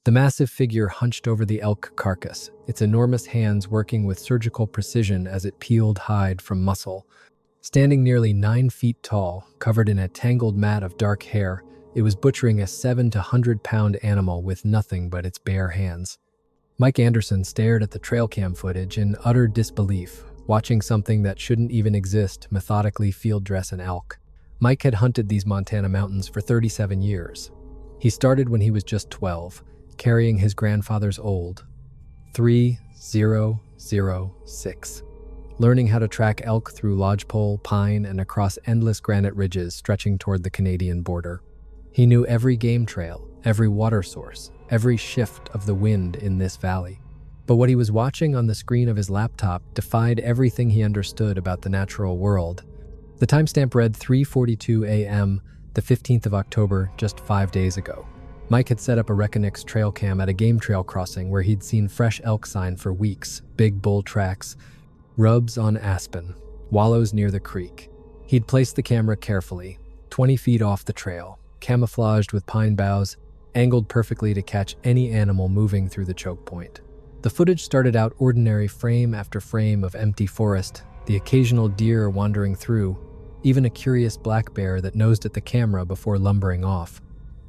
The massive figure hunched over the elk carcass, its enormous hands working with surgical precision as it peeled hide from muscle. Standing nearly 9 feet tall, covered in a tangled mat of dark hair, it was butchering a 7 to 100-pound animal with nothing but its bare hands. Mike Anderson stared at the trail cam footage in utter disbelief, watching something that shouldn't even exist methodically field dress an elk. Mike had hunted these Montana mountains for 37 years. He started when he was just 12, carrying his grandfather's old 3006, learning how to track elk through lodgepole, pine, and across endless granite ridges stretching toward the Canadian border. He knew every game trail, every water source, every shift of the wind in this valley. But what he was watching on the screen of his laptop defied everything he understood about the natural world. The timestamp read 3:42 a.m., the 15th of October, just 5 days ago. Mike had set up a Reckonix trail cam at a game trail crossing where he'd seen fresh elk sign for weeks, big bull tracks, rubs on aspen, wallows near the creek. He'd placed the camera carefully, 20 feet off the trail, camouflaged with pine boughs, angled perfectly to catch any animal moving through the choke point. The footage started out ordinary, frame after frame of empty forest, the occasional deer wandering through, even a curious black bear that nosed at the camera before lumbering off.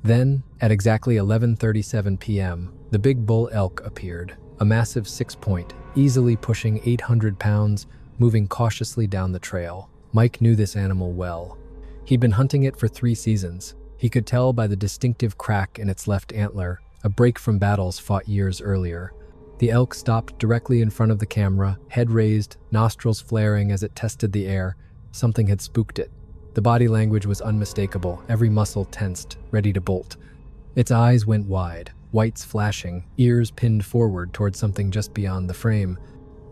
Then, at exactly 11:37 p.m., the big bull elk appeared, a massive 6-point, easily pushing 800 pounds, moving cautiously down the trail. Mike knew this animal well. He'd been hunting it for 3 seasons. He could tell by the distinctive crack in its left antler, a break from battles fought years earlier. The elk stopped directly in front of the camera, head raised, nostrils flaring as it tested the air. Something had spooked it. The body language was unmistakable, every muscle tensed, ready to bolt. Its eyes went wide, whites flashing, ears pinned forward towards something just beyond the frame.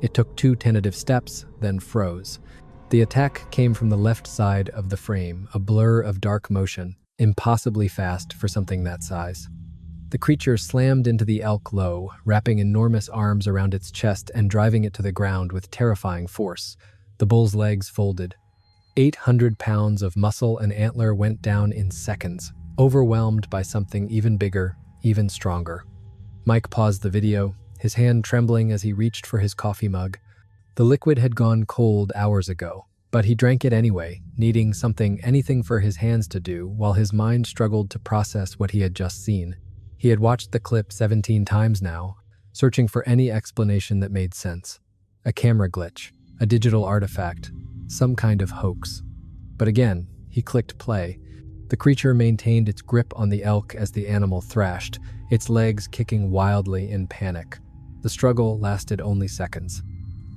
It took 2 tentative steps, then froze. The attack came from the left side of the frame, a blur of dark motion, impossibly fast for something that size. The creature slammed into the elk low, wrapping enormous arms around its chest and driving it to the ground with terrifying force. The bull's legs folded. 800 pounds of muscle and antler went down in seconds, overwhelmed by something even bigger, even stronger. Mike paused the video, his hand trembling as he reached for his coffee mug. The liquid had gone cold hours ago, but he drank it anyway, needing anything for his hands to do, while his mind struggled to process what he had just seen. He had watched the clip 17 times now, searching for any explanation that made sense. A camera glitch, a digital artifact, some kind of hoax. But again, he clicked play. The creature maintained its grip on the elk as the animal thrashed, its legs kicking wildly in panic. The struggle lasted only seconds.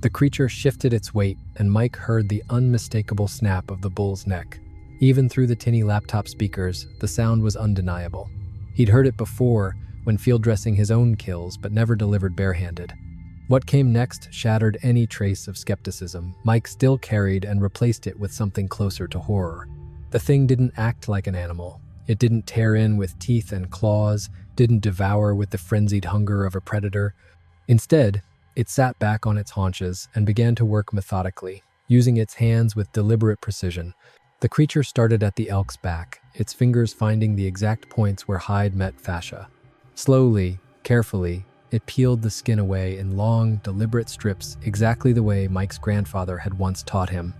The creature shifted its weight, and Mike heard the unmistakable snap of the bull's neck. Even through the tinny laptop speakers, the sound was undeniable. He'd heard it before, when field dressing his own kills, but never delivered barehanded. What came next shattered any trace of skepticism. Mike still carried and replaced it with something closer to horror. The thing didn't act like an animal. It didn't tear in with teeth and claws, didn't devour with the frenzied hunger of a predator. Instead, it sat back on its haunches and began to work methodically, using its hands with deliberate precision. The creature started at the elk's back, its fingers finding the exact points where hide met fascia. Slowly, carefully, it peeled the skin away in long, deliberate strips, exactly the way Mike's grandfather had once taught him.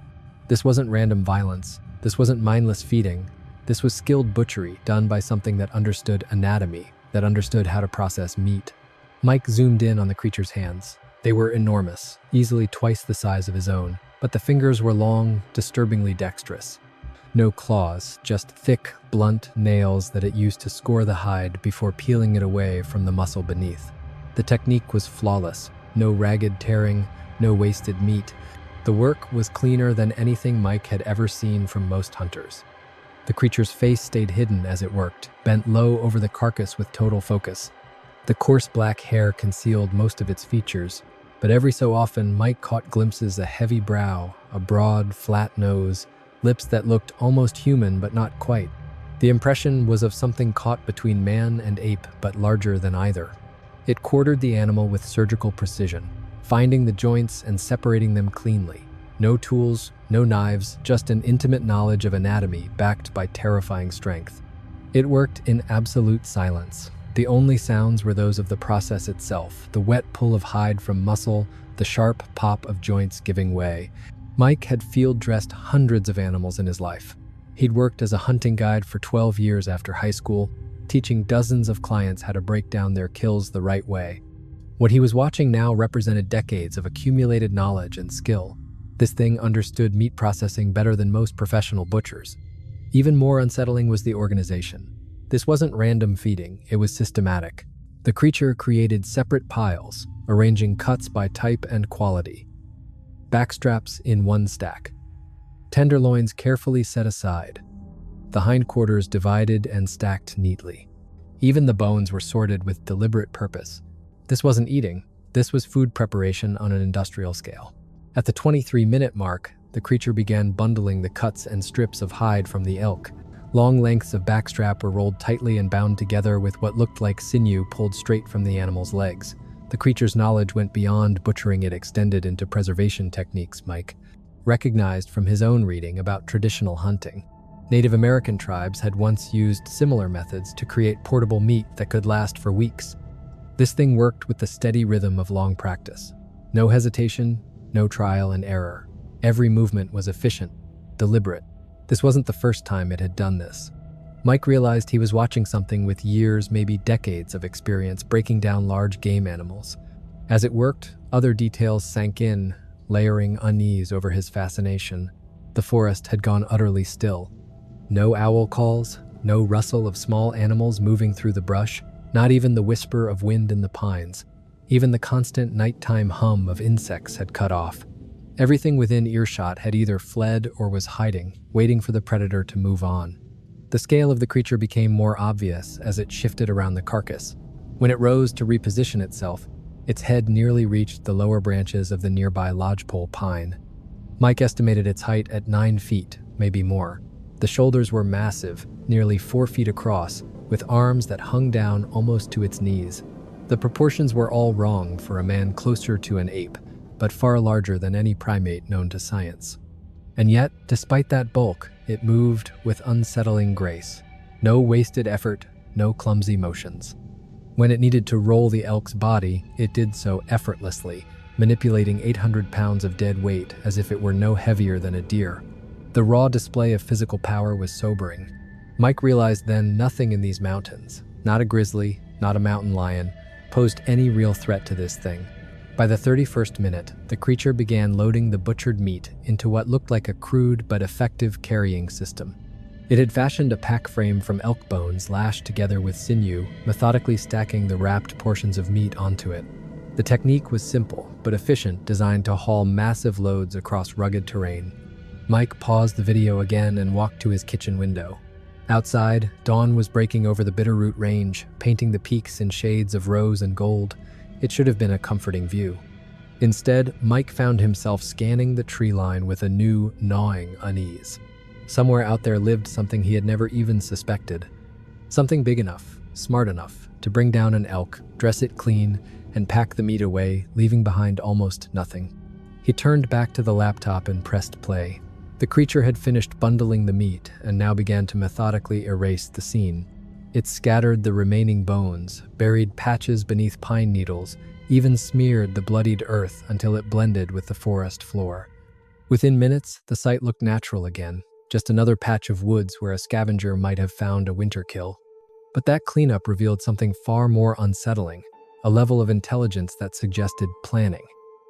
This wasn't random violence. This wasn't mindless feeding. This was skilled butchery done by something that understood anatomy, that understood how to process meat. Mike zoomed in on the creature's hands. They were enormous, easily twice the size of his own, but the fingers were long, disturbingly dexterous. No claws, just thick, blunt nails that it used to score the hide before peeling it away from the muscle beneath. The technique was flawless, no ragged tearing, no wasted meat. The work was cleaner than anything Mike had ever seen from most hunters. The creature's face stayed hidden as it worked, bent low over the carcass with total focus. The coarse black hair concealed most of its features, but every so often Mike caught glimpses of a heavy brow, a broad, flat nose, lips that looked almost human but not quite. The impression was of something caught between man and ape but larger than either. It quartered the animal with surgical precision, finding the joints and separating them cleanly. No tools, no knives, just an intimate knowledge of anatomy backed by terrifying strength. It worked in absolute silence. The only sounds were those of the process itself, the wet pull of hide from muscle, the sharp pop of joints giving way. Mike had field-dressed hundreds of animals in his life. He'd worked as a hunting guide for 12 years after high school, teaching dozens of clients how to break down their kills the right way. What he was watching now represented decades of accumulated knowledge and skill. This thing understood meat processing better than most professional butchers. Even more unsettling was the organization. This wasn't random feeding, it was systematic. The creature created separate piles, arranging cuts by type and quality. Backstraps in one stack. Tenderloins carefully set aside. The hindquarters divided and stacked neatly. Even the bones were sorted with deliberate purpose. This wasn't eating, this was food preparation on an industrial scale. At the 23-minute mark, the creature began bundling the cuts and strips of hide from the elk. Long lengths of backstrap were rolled tightly and bound together with what looked like sinew pulled straight from the animal's legs. The creature's knowledge went beyond butchering, it extended into preservation techniques Mike recognized from his own reading about traditional hunting. Native American tribes had once used similar methods to create portable meat that could last for weeks. This thing worked with the steady rhythm of long practice. No hesitation, no trial and error. Every movement was efficient, deliberate. This wasn't the first time it had done this. Mike realized he was watching something with years, maybe decades of experience breaking down large game animals. As it worked, other details sank in, layering unease over his fascination. The forest had gone utterly still. No owl calls, no rustle of small animals moving through the brush, not even the whisper of wind in the pines. Even the constant nighttime hum of insects had cut off. Everything within earshot had either fled or was hiding, waiting for the predator to move on. The scale of the creature became more obvious as it shifted around the carcass. When it rose to reposition itself, its head nearly reached the lower branches of the nearby lodgepole pine. Mike estimated its height at 9 feet, maybe more. The shoulders were massive, nearly 4 feet across, with arms that hung down almost to its knees. The proportions were all wrong for a man closer to an ape, but far larger than any primate known to science. And yet, despite that bulk, it moved with unsettling grace. No wasted effort, no clumsy motions. When it needed to roll the elk's body, it did so effortlessly, manipulating 800 pounds of dead weight as if it were no heavier than a deer. The raw display of physical power was sobering. Mike realized then nothing in these mountains, not a grizzly, not a mountain lion, posed any real threat to this thing. By the 31st minute, the creature began loading the butchered meat into what looked like a crude but effective carrying system. It had fashioned a pack frame from elk bones lashed together with sinew, methodically stacking the wrapped portions of meat onto it. The technique was simple but efficient, designed to haul massive loads across rugged terrain. Mike paused the video again and walked to his kitchen window. Outside, dawn was breaking over the Bitterroot Range, painting the peaks in shades of rose and gold. It should have been a comforting view. Instead, Mike found himself scanning the tree line with a new, gnawing unease. Somewhere out there lived something he had never even suspected. Something big enough, smart enough, to bring down an elk, dress it clean, and pack the meat away, leaving behind almost nothing. He turned back to the laptop and pressed play. The creature had finished bundling the meat and now began to methodically erase the scene. It scattered the remaining bones, buried patches beneath pine needles, even smeared the bloodied earth until it blended with the forest floor. Within minutes, the site looked natural again, just another patch of woods where a scavenger might have found a winter kill. But that cleanup revealed something far more unsettling, a level of intelligence that suggested planning.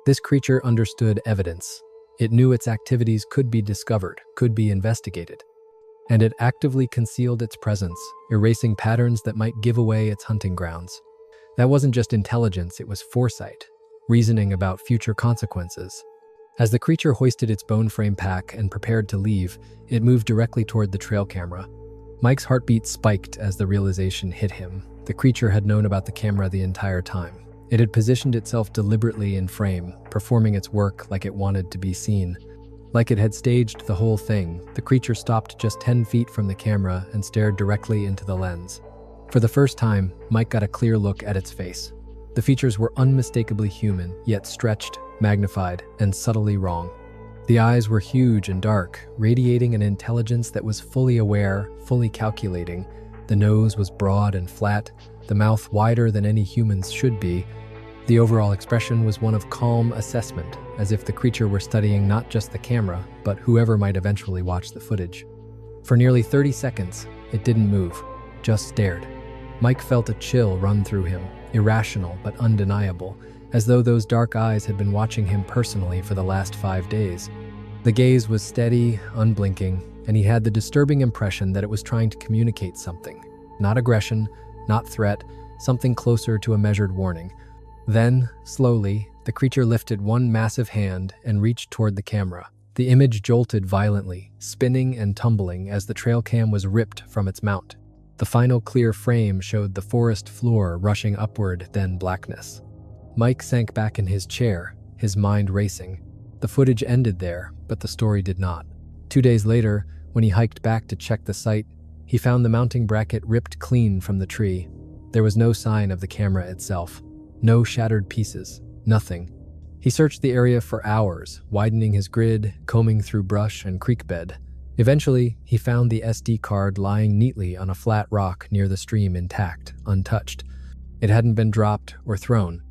This creature understood evidence. It knew its activities could be discovered, could be investigated. And it actively concealed its presence, erasing patterns that might give away its hunting grounds. That wasn't just intelligence, it was foresight, reasoning about future consequences. As the creature hoisted its bone frame pack and prepared to leave, it moved directly toward the trail camera. Mike's heartbeat spiked as the realization hit him. The creature had known about the camera the entire time. It had positioned itself deliberately in frame, performing its work like it wanted to be seen. Like it had staged the whole thing, the creature stopped just 10 feet from the camera and stared directly into the lens. For the first time, Mike got a clear look at its face. The features were unmistakably human, yet stretched, magnified, and subtly wrong. The eyes were huge and dark, radiating an intelligence that was fully aware, fully calculating. The nose was broad and flat, the mouth wider than any human's should be. The overall expression was one of calm assessment, as if the creature were studying not just the camera, but whoever might eventually watch the footage. For nearly 30 seconds, it didn't move, just stared. Mike felt a chill run through him, irrational but undeniable, as though those dark eyes had been watching him personally for the last 5 days. The gaze was steady, unblinking, and he had the disturbing impression that it was trying to communicate something. Not aggression, not threat, something closer to a measured warning. Then, slowly, the creature lifted one massive hand and reached toward the camera. The image jolted violently, spinning and tumbling as the trail cam was ripped from its mount. The final clear frame showed the forest floor rushing upward, then blackness. Mike sank back in his chair, his mind racing. The footage ended there, but the story did not. 2 days later, when he hiked back to check the site, he found the mounting bracket ripped clean from the tree. There was no sign of the camera itself. No shattered pieces. Nothing. He searched the area for hours, widening his grid, combing through brush and creek bed. Eventually, he found the SD card lying neatly on a flat rock near the stream, intact, untouched. It hadn't been dropped or thrown.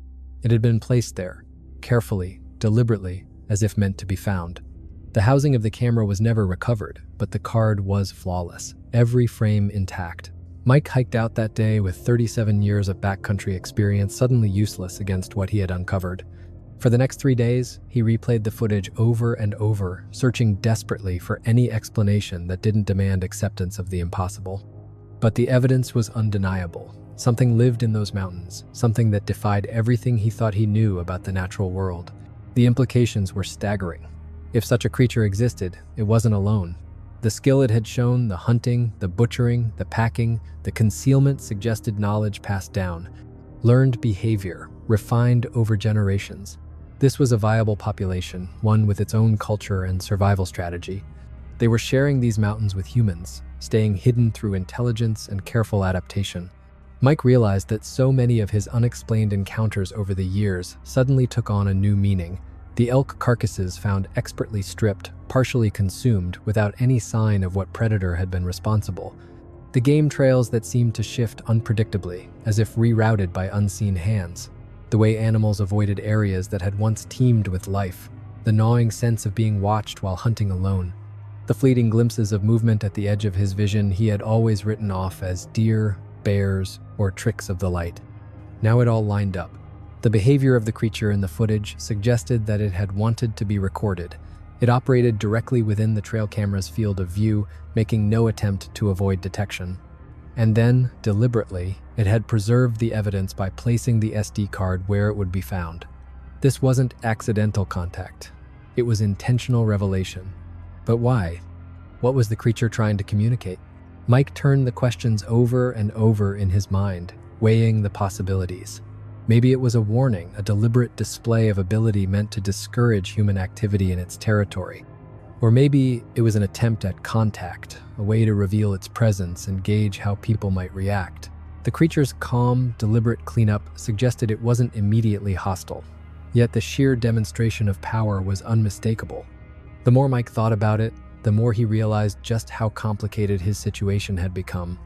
It had been placed there, carefully, deliberately, as if meant to be found. The housing of the camera was never recovered, but the card was flawless, every frame intact. Mike hiked out that day with 37 years of backcountry experience suddenly useless against what he had uncovered. For the next 3 days, he replayed the footage over and over, searching desperately for any explanation that didn't demand acceptance of the impossible. But the evidence was undeniable. Something lived in those mountains, something that defied everything he thought he knew about the natural world. The implications were staggering. If such a creature existed, it wasn't alone. The skill it had shown, the hunting, the butchering, the packing, the concealment suggested knowledge passed down. Learned behavior, refined over generations. This was a viable population, one with its own culture and survival strategy. They were sharing these mountains with humans, staying hidden through intelligence and careful adaptation. Mike realized that so many of his unexplained encounters over the years suddenly took on a new meaning. The elk carcasses found expertly stripped, partially consumed, without any sign of what predator had been responsible. The game trails that seemed to shift unpredictably, as if rerouted by unseen hands. The way animals avoided areas that had once teemed with life. The gnawing sense of being watched while hunting alone. The fleeting glimpses of movement at the edge of his vision he had always written off as deer, bears, or tricks of the light. Now it all lined up. The behavior of the creature in the footage suggested that it had wanted to be recorded. It operated directly within the trail camera's field of view, making no attempt to avoid detection. And then, deliberately, it had preserved the evidence by placing the SD card where it would be found. This wasn't accidental contact. It was intentional revelation. But why? What was the creature trying to communicate? Mike turned the questions over and over in his mind, weighing the possibilities. Maybe it was a warning, a deliberate display of ability meant to discourage human activity in its territory. Or maybe it was an attempt at contact, a way to reveal its presence and gauge how people might react. The creature's calm, deliberate cleanup suggested it wasn't immediately hostile. Yet the sheer demonstration of power was unmistakable. The more Mike thought about it, the more he realized just how complicated his situation had become.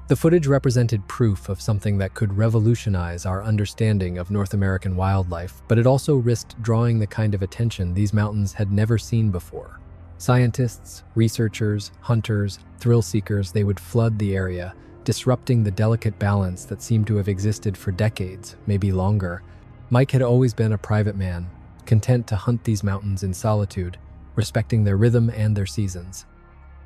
The footage represented proof of something that could revolutionize our understanding of North American wildlife, but it also risked drawing the kind of attention these mountains had never seen before. Scientists, researchers, hunters, thrill seekers, they would flood the area, disrupting the delicate balance that seemed to have existed for decades, maybe longer. Mike had always been a private man, content to hunt these mountains in solitude, respecting their rhythm and their seasons.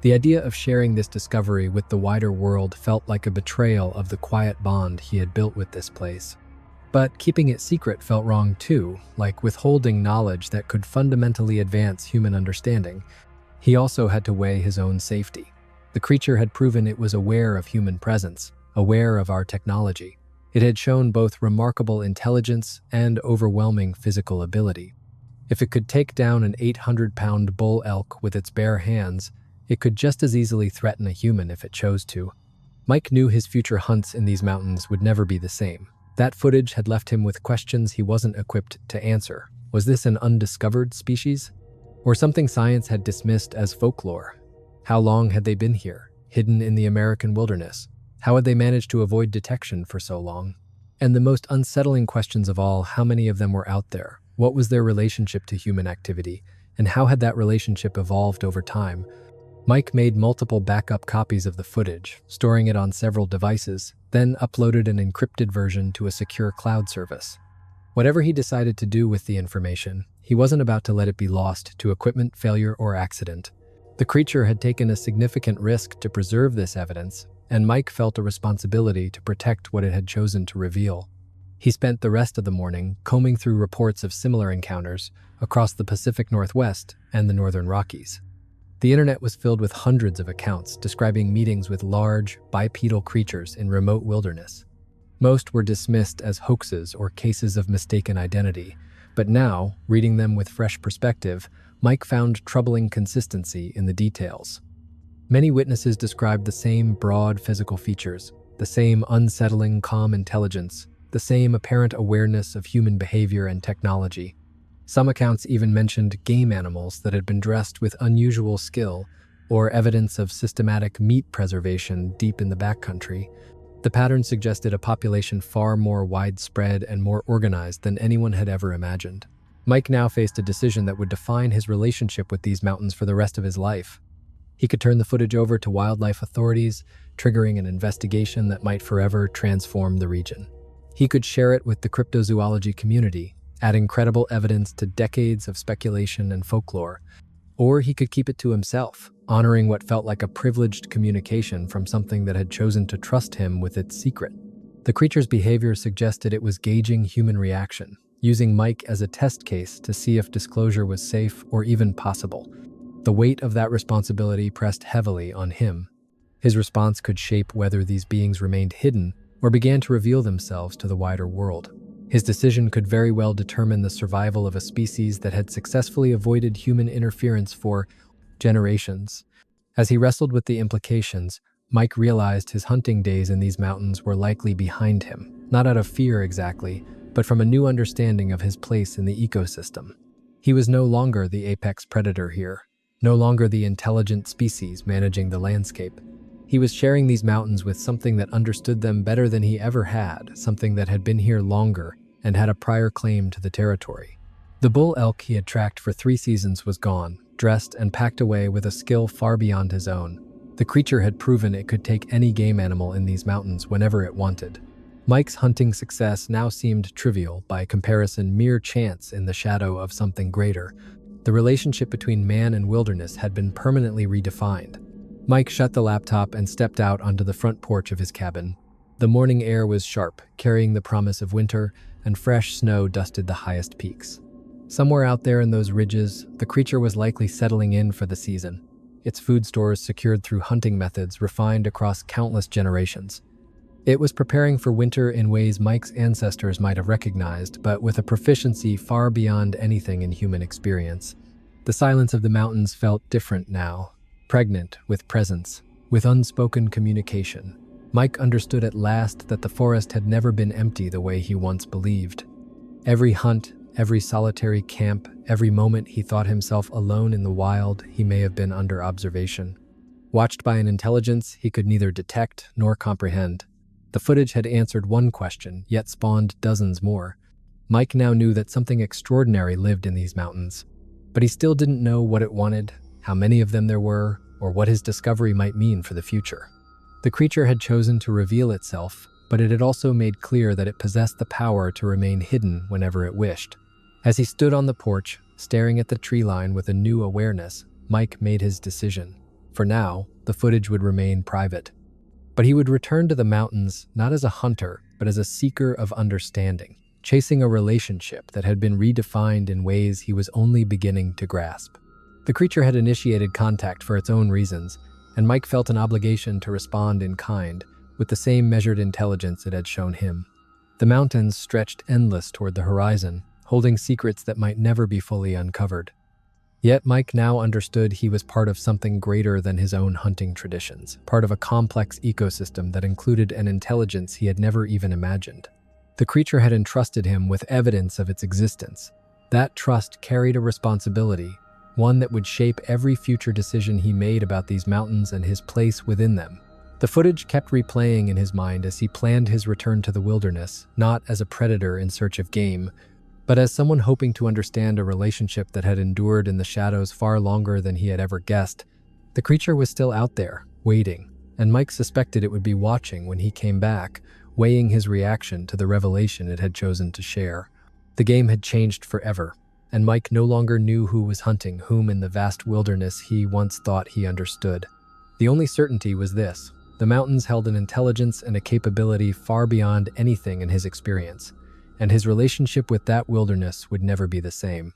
The idea of sharing this discovery with the wider world felt like a betrayal of the quiet bond he had built with this place. But keeping it secret felt wrong too, like withholding knowledge that could fundamentally advance human understanding. He also had to weigh his own safety. The creature had proven it was aware of human presence, aware of our technology. It had shown both remarkable intelligence and overwhelming physical ability. If it could take down an 800-pound bull elk with its bare hands, it could just as easily threaten a human if it chose to. Mike knew his future hunts in these mountains would never be the same. That footage had left him with questions he wasn't equipped to answer. Was this an undiscovered species? Or something science had dismissed as folklore? How long had they been here, hidden in the American wilderness? How had they managed to avoid detection for so long? And the most unsettling questions of all, how many of them were out there? What was their relationship to human activity? And how had that relationship evolved over time? Mike made multiple backup copies of the footage, storing it on several devices, then uploaded an encrypted version to a secure cloud service. Whatever he decided to do with the information, he wasn't about to let it be lost to equipment failure or accident. The creature had taken a significant risk to preserve this evidence, and Mike felt a responsibility to protect what it had chosen to reveal. He spent the rest of the morning combing through reports of similar encounters across the Pacific Northwest and the Northern Rockies. The internet was filled with hundreds of accounts describing meetings with large, bipedal creatures in remote wilderness. Most were dismissed as hoaxes or cases of mistaken identity, but now, reading them with fresh perspective, Mike found troubling consistency in the details. Many witnesses described the same broad physical features, the same unsettling, calm intelligence, the same apparent awareness of human behavior and technology. Some accounts even mentioned game animals that had been dressed with unusual skill, or evidence of systematic meat preservation deep in the backcountry. The pattern suggested a population far more widespread and more organized than anyone had ever imagined. Mike now faced a decision that would define his relationship with these mountains for the rest of his life. He could turn the footage over to wildlife authorities, triggering an investigation that might forever transform the region. He could share it with the cryptozoology community, adding credible evidence to decades of speculation and folklore. Or he could keep it to himself, honoring what felt like a privileged communication from something that had chosen to trust him with its secret. The creature's behavior suggested it was gauging human reaction, using Mike as a test case to see if disclosure was safe or even possible. The weight of that responsibility pressed heavily on him. His response could shape whether these beings remained hidden or began to reveal themselves to the wider world. His decision could very well determine the survival of a species that had successfully avoided human interference for generations. As he wrestled with the implications, Mike realized his hunting days in these mountains were likely behind him, not out of fear exactly, but from a new understanding of his place in the ecosystem. He was no longer the apex predator here, no longer the intelligent species managing the landscape. He was sharing these mountains with something that understood them better than he ever had, something that had been here longer and had a prior claim to the territory. The bull elk he had tracked for 3 seasons was gone, dressed and packed away with a skill far beyond his own. The creature had proven it could take any game animal in these mountains whenever it wanted. Mike's hunting success now seemed trivial, by comparison mere chance in the shadow of something greater. The relationship between man and wilderness had been permanently redefined. Mike shut the laptop and stepped out onto the front porch of his cabin. The morning air was sharp, carrying the promise of winter, and fresh snow dusted the highest peaks. Somewhere out there in those ridges, the creature was likely settling in for the season, its food stores secured through hunting methods refined across countless generations. It was preparing for winter in ways Mike's ancestors might have recognized, but with a proficiency far beyond anything in human experience. The silence of the mountains felt different now, pregnant with presence, with unspoken communication. Mike understood at last that the forest had never been empty the way he once believed. Every hunt, every solitary camp, every moment he thought himself alone in the wild, he may have been under observation. Watched by an intelligence he could neither detect nor comprehend. The footage had answered one question, yet spawned dozens more. Mike now knew that something extraordinary lived in these mountains, but he still didn't know what it wanted, how many of them there were, or what his discovery might mean for the future. The creature had chosen to reveal itself, but it had also made clear that it possessed the power to remain hidden whenever it wished. As he stood on the porch, staring at the tree line with a new awareness, Mike made his decision. For now, the footage would remain private. But he would return to the mountains not as a hunter, but as a seeker of understanding, chasing a relationship that had been redefined in ways he was only beginning to grasp. The creature had initiated contact for its own reasons, and Mike felt an obligation to respond in kind, with the same measured intelligence it had shown him. The mountains stretched endless toward the horizon, holding secrets that might never be fully uncovered. Yet Mike now understood he was part of something greater than his own hunting traditions, part of a complex ecosystem that included an intelligence he had never even imagined. The creature had entrusted him with evidence of its existence. That trust carried a responsibility, one that would shape every future decision he made about these mountains and his place within them. The footage kept replaying in his mind as he planned his return to the wilderness, not as a predator in search of game, but as someone hoping to understand a relationship that had endured in the shadows far longer than he had ever guessed. The creature was still out there, waiting, and Mike suspected it would be watching when he came back, weighing his reaction to the revelation it had chosen to share. The game had changed forever, and Mike no longer knew who was hunting whom in the vast wilderness he once thought he understood. The only certainty was this: the mountains held an intelligence and a capability far beyond anything in his experience, and his relationship with that wilderness would never be the same.